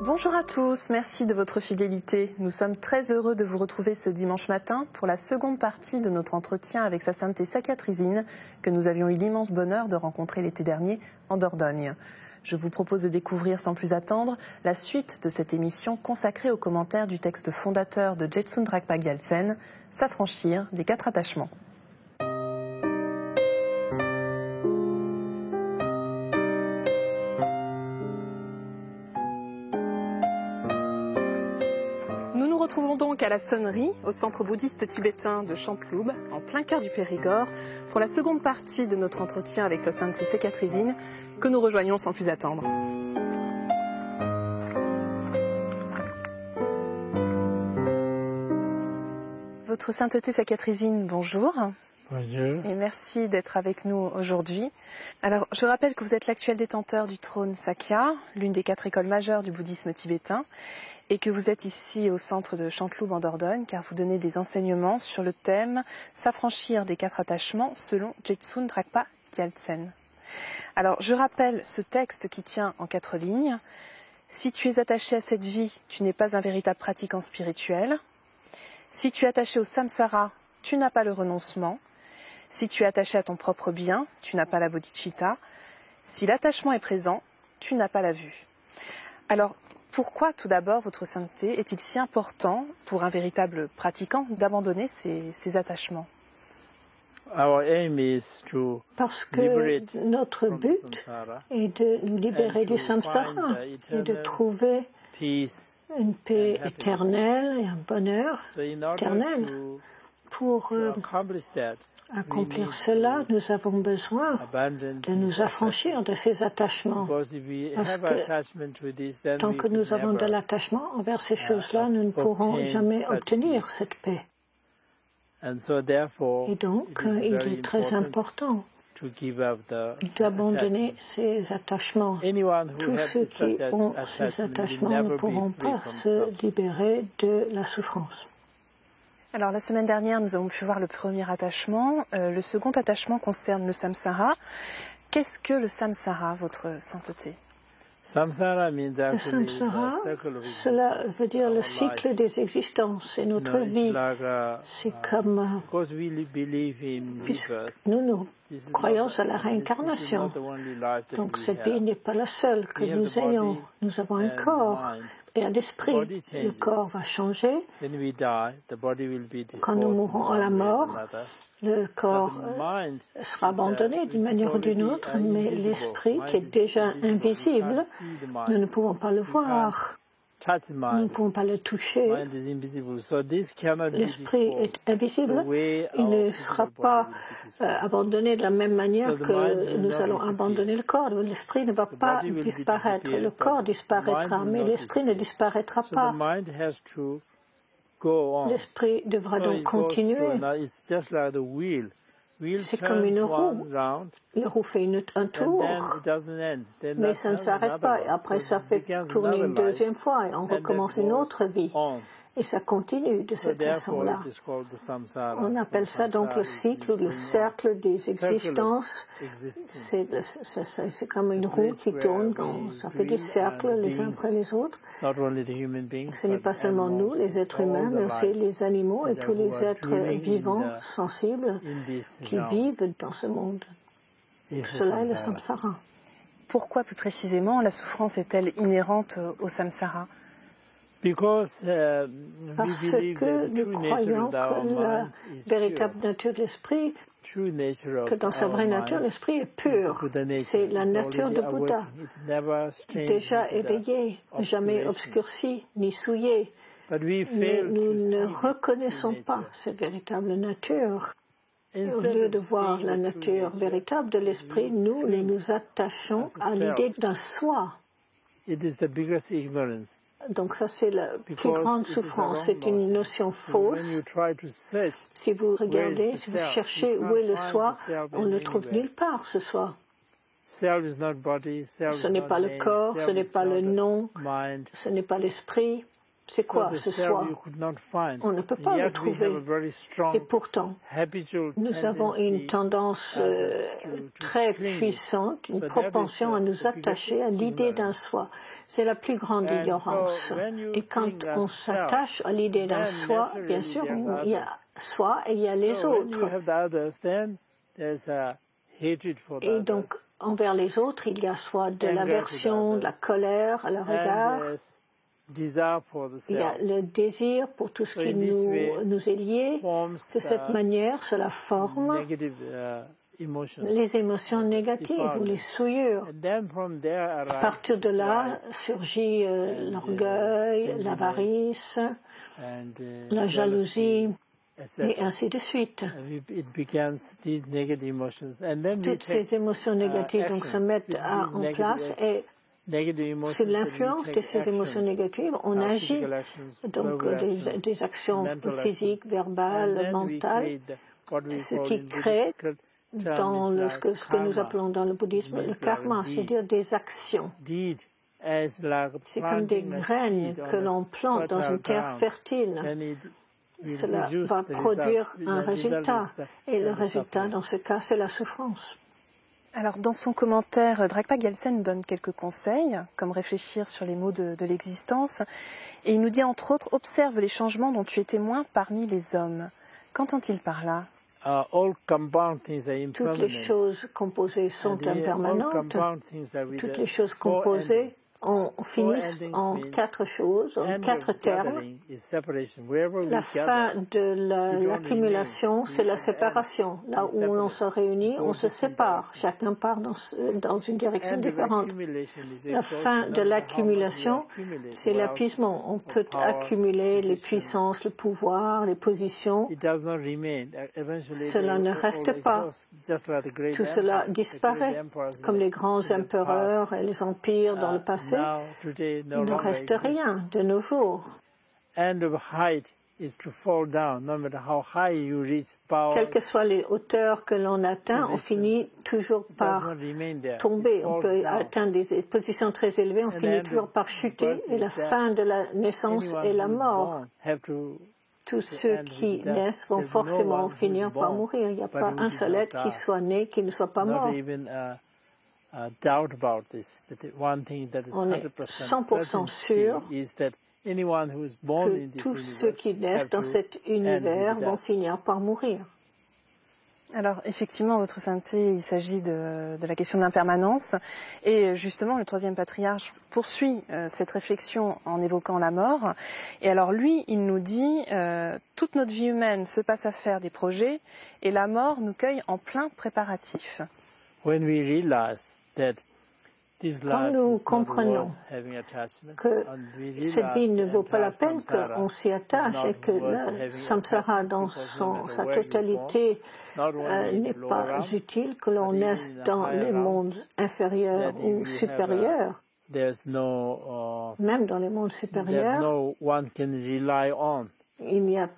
Bonjour à tous, merci de votre fidélité. Nous sommes très heureux de vous retrouver ce dimanche matin pour la seconde partie de notre entretien avec Sa Sainteté Saccatrisine que nous avions eu l'immense bonheur de rencontrer l'été dernier en Dordogne. Je vous propose de découvrir sans plus attendre la suite de cette émission consacrée aux commentaires du texte fondateur de Jetsun Dragpa Gyaltsen, S'affranchir des 4 attachements. Nous nous retrouvons donc à la sonnerie, au centre bouddhiste tibétain de Chantloub, en plein cœur du Périgord, pour la seconde partie de notre entretien avec Sa Sainteté Saccatrisine, que nous rejoignons sans plus attendre. Votre Sainteté Saccatrisine, bonjour. Bonjour. Et merci d'être avec nous aujourd'hui. Alors, je rappelle que vous êtes l'actuel détenteur du trône Sakya, l'une des 4 écoles majeures du bouddhisme tibétain, et que vous êtes ici au centre de Chantloub en Dordogne, car vous donnez des enseignements sur le thème « S'affranchir des 4 attachements » selon Jetsun Dragpa Gyaltsen. Alors, je rappelle ce texte qui tient en 4 lignes. « Si tu es attaché à cette vie, tu n'es pas un véritable pratiquant spirituel. Si tu es attaché au samsara, tu n'as pas le renoncement. Si tu es attaché à ton propre bien, tu n'as pas la bodhicitta. Si l'attachement est présent, tu n'as pas la vue. » Alors, pourquoi tout d'abord votre sainteté est-il si important pour un véritable pratiquant d'abandonner ces attachements? Parce que notre but est de nous libérer du samsara et de trouver une paix éternelle et un bonheur éternel. Pour accomplir cela, nous avons besoin de nous affranchir de ces attachements. Parce que tant que nous avons de l'attachement envers ces choses-là, nous ne pourrons jamais obtenir cette paix. Et donc, il est très important d'abandonner ces attachements. Tous ceux qui ont ces attachements ne pourront pas se libérer de la souffrance. Alors, la semaine dernière, nous avons pu voir le premier attachement. Le second attachement concerne le samsara. Qu'est-ce que le samsara, votre sainteté? Le samsara, cela veut dire le cycle des existences et notre vie. C'est comme, puisque nous croyons à la réincarnation. Donc cette vie n'est pas la seule que nous ayons. Nous avons un corps et un esprit. Le corps va changer. Quand nous mourrons à la mort, le corps sera abandonné d'une manière ou d'une autre, mais l'esprit qui est déjà invisible, nous ne pouvons pas le voir, nous ne pouvons pas le toucher. L'esprit est invisible, il ne sera pas abandonné de la même manière que nous allons abandonner le corps. L'esprit ne va pas disparaître, le corps disparaîtra, mais l'esprit ne disparaîtra pas. L'esprit devra donc continuer. C'est comme une roue. La roue fait un tour, mais ça ne s'arrête pas. Et après, ça fait tourner une deuxième fois et on recommence une autre vie. Et ça continue de cette façon-là. On appelle ça donc le cycle ou le cercle des existences. C'est comme une roue qui tourne, ça fait des cercles les uns après les autres. Ce n'est pas seulement nous, les êtres humains, mais aussi les animaux et tous les êtres vivants, sensibles, qui vivent dans ce monde. Cela est le samsara. Pourquoi plus précisément la souffrance est-elle inhérente au samsara? Parce que nous croyons que la véritable nature de l'esprit, que dans sa vraie nature, l'esprit est pur. C'est la nature de Bouddha, déjà éveillé, jamais obscurci ni souillé. Mais nous ne reconnaissons pas cette véritable nature. Au lieu de voir la nature véritable de l'esprit, nous nous attachons à l'idée d'un soi. Donc ça, c'est la plus grande souffrance. C'est une notion fausse. Si vous regardez, si vous cherchez où est le soi, on ne le trouve nulle part, ce soi. Ce n'est pas le corps, ce n'est pas le nom, ce n'est pas l'esprit. C'est quoi ce soi? On ne peut pas le trouver. Et pourtant, nous avons une tendance très puissante, une propension à nous attacher à l'idée d'un soi. C'est la plus grande ignorance. Et quand on s'attache à l'idée d'un soi, bien sûr, il y a soi et il y a les autres. Et donc, envers les autres, il y a soit de l'aversion, de la colère à leur égard. Il y a le désir pour tout ce qui nous est lié. De cette manière, cela forme les émotions négatives ou les souillures. À partir de là surgit l'orgueil, l'avarice, la jalousie, et ainsi de suite. Toutes ces émotions négatives donc, se mettent en place et sous l'influence de ces émotions négatives, on agit donc des actions physiques, verbales, mentales, ce qui crée dans ce que nous appelons dans le bouddhisme le karma, c'est-à-dire des actions. C'est comme des graines que l'on plante dans une terre fertile. Cela va produire un résultat, et le résultat, dans ce cas, c'est la souffrance. Alors, dans son commentaire, Dragpa Gyaltsen nous donne quelques conseils, comme réfléchir sur les mots de l'existence. Et il nous dit, entre autres, observe les changements dont tu es témoin parmi les hommes. Qu'entend-il par là? Toutes les choses composées sont impermanentes. Toutes les choses composées finissent en quatre choses, en quatre termes. La fin de l'accumulation, c'est la séparation. Là où l'on se réunit, on se sépare. Chacun part dans une direction différente. La fin de l'accumulation, c'est l'épuisement. On peut accumuler les puissances, le pouvoir, les positions. Cela ne reste pas. Tout cela disparaît, comme les grands empereurs et les empires dans le passé. Il ne reste rien de nos jours. Quelles que soient les hauteurs que l'on atteint, on finit toujours par tomber. On peut atteindre des positions très élevées, on finit toujours par chuter. Et la fin de la naissance est la mort. Tous ceux qui naissent vont forcément finir par mourir. Il n'y a pas un seul être qui soit né qui ne soit pas mort. On est 100% sûr que tous ceux qui naissent dans cet univers vont finir par mourir. Alors, effectivement, Votre Sainteté, il s'agit de la question de l'impermanence. Et justement, le troisième patriarche poursuit cette réflexion en évoquant la mort. Et alors, lui, il nous dit toute notre vie humaine se passe à faire des projets et la mort nous cueille en plein préparatif. Quand nous comprenons que cette vie ne vaut pas la peine qu'on s'y attache et que le samsara dans sa totalité n'est pas utile, que l'on naisse dans les mondes inférieurs ou supérieurs, même dans les mondes supérieurs, il n'y a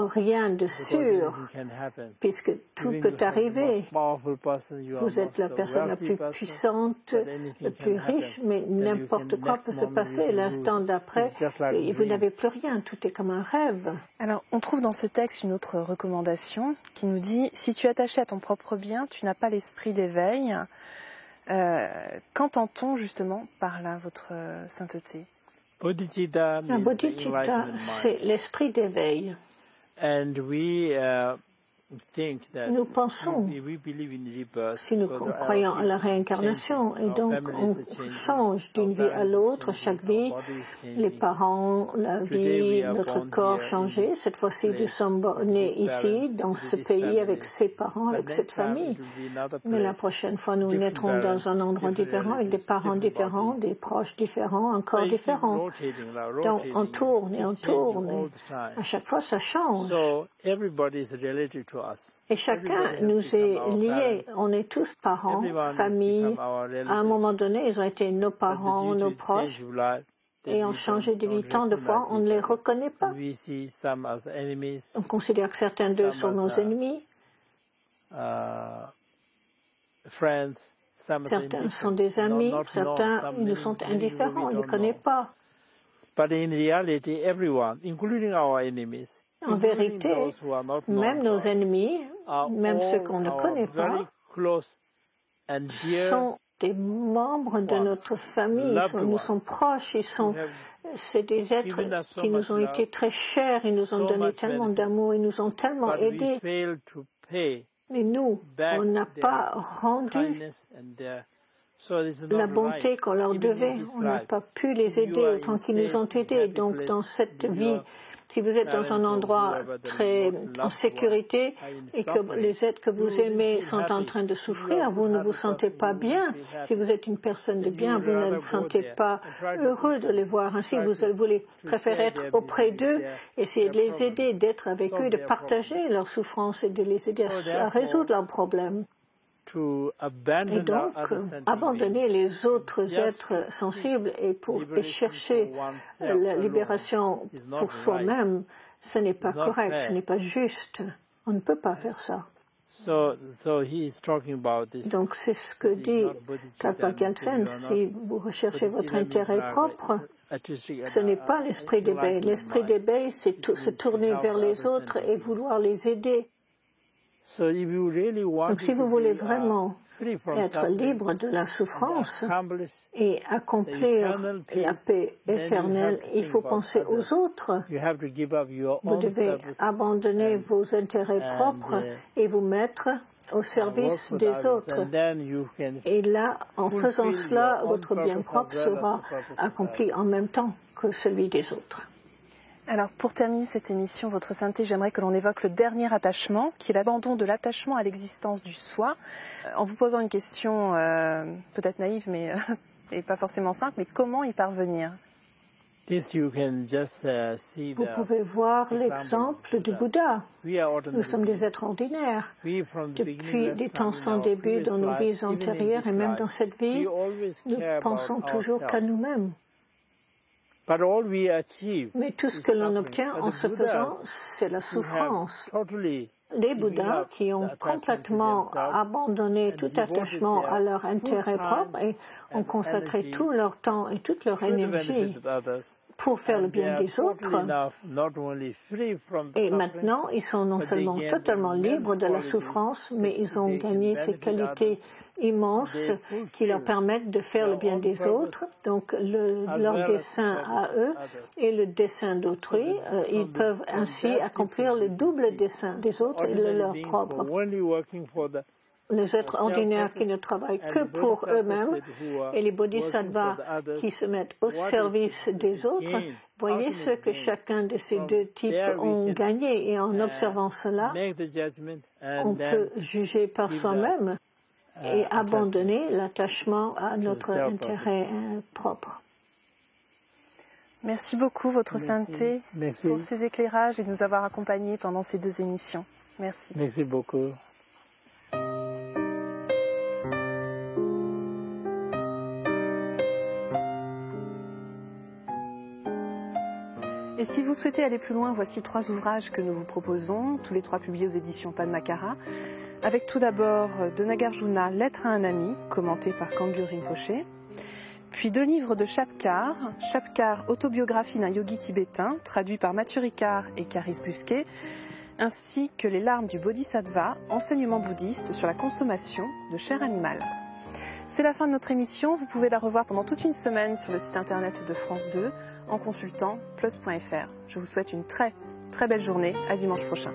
rien de sûr, puisque tout peut arriver. Vous êtes la personne la plus puissante, la plus riche, mais n'importe quoi peut se passer. L'instant d'après, vous n'avez plus rien, tout est comme un rêve. Alors, on trouve dans ce texte une autre recommandation qui nous dit « Si tu es attaché à ton propre bien, tu n'as pas l'esprit d'éveil. » Qu'entend-on justement par là, Votre Sainteté? La bodhicitta, c'est l'esprit d'éveil. Nous pensons, si nous croyons à la réincarnation, et donc on change d'une vie à l'autre, chaque vie, les parents, la vie, notre corps changé. Cette fois-ci, nous sommes nés ici, dans ce pays, avec ses parents, avec cette famille. Mais la prochaine fois, nous naîtrons dans un endroit différent, avec des parents différents, des proches différents, un corps différent. Donc on tourne et on tourne, et à chaque fois, ça change. Et chacun nous est lié. On est tous parents, famille. À un moment donné, ils ont été nos parents, nos proches, et ont changé de vie tant de fois, on ne les reconnaît pas. On considère que certains d'eux sont nos ennemis, Certains sont des amis, certains nous sont indifférents, on ne les connaît pas. En vérité, même nos ennemis, même ceux qu'on ne connaît pas, sont des membres de notre famille, nous sont proches, c'est des êtres qui nous ont été très chers, ils nous ont donné tellement d'amour, ils nous ont tellement aidés. Mais nous, on n'a pas rendu la bonté qu'on leur devait, on n'a pas pu les aider autant qu'ils nous ont aidés. Donc dans cette vie, si vous êtes dans un endroit très en sécurité et que les êtres que vous aimez sont en train de souffrir, vous ne vous sentez pas bien. Si vous êtes une personne de bien, vous ne vous sentez pas heureux de les voir ainsi. Vous voulez préférer être auprès d'eux, essayer de les aider, d'être avec eux, de partager leurs souffrances et de les aider à résoudre leurs problèmes. Et donc, abandonner les autres êtres sensibles et chercher la libération pour soi-même, ce n'est pas correct, ce n'est pas juste. On ne peut pas faire ça. Donc, c'est ce que dit Kalpa Gyaltsen. Si vous recherchez votre intérêt propre, ce n'est pas l'esprit d'éveil. L'esprit d'éveil, c'est se tourner vers les autres et vouloir les aider. Donc si vous voulez vraiment être libre de la souffrance et accomplir la paix éternelle, il faut penser aux autres. Vous devez abandonner vos intérêts propres et vous mettre au service des autres. Et là, en faisant cela, votre bien propre sera accompli en même temps que celui des autres. Alors, pour terminer cette émission, Votre Sainteté, j'aimerais que l'on évoque le dernier attachement, qui est l'abandon de l'attachement à l'existence du soi. En vous posant une question peut-être naïve, mais et pas forcément simple, mais comment y parvenir? Vous pouvez voir l'exemple du Bouddha. Nous sommes des êtres ordinaires. Depuis des temps sans début dans nos vies antérieures et même dans cette vie, nous pensons toujours qu'à nous-mêmes. Mais tout ce que l'on obtient en se faisant, c'est la souffrance. Les Bouddhas qui ont complètement abandonné tout attachement à leur intérêt propre et ont consacré tout leur temps et toute leur énergie pour faire le bien des autres. Et maintenant, ils sont non seulement totalement libres de la souffrance, mais ils ont gagné ces qualités immenses qui leur permettent de faire le bien des autres. Donc, leur dessein à eux et le dessein d'autrui, ils peuvent ainsi accomplir le double dessein des autres et de leur propre. Les êtres ordinaires qui ne travaillent que pour eux-mêmes et les bodhisattvas qui se mettent au service des autres, voyez ce que chacun de ces deux types ont gagné. Et en observant cela, on peut juger par soi-même et abandonner l'attachement à notre intérêt propre. Merci beaucoup, Votre Sainteté, pour ces éclairages et de nous avoir accompagnés pendant ces 2 émissions. Merci. Merci beaucoup. Et si vous souhaitez aller plus loin, voici 3 ouvrages que nous vous proposons, tous les 3 publiés aux éditions Padmakara, avec tout d'abord de Nagarjuna, Lettre à un ami, commenté par Kangyo Rinpoché, puis 2 livres de Chapkar, Chapkar, autobiographie d'un yogi tibétain, traduit par Mathieu Ricard et Caris Busquet, ainsi que Les larmes du Bodhisattva, enseignement bouddhiste sur la consommation de chair animale. C'est la fin de notre émission, vous pouvez la revoir pendant toute une semaine sur le site internet de France 2 en consultant plus.fr. Je vous souhaite une très belle journée, à dimanche prochain.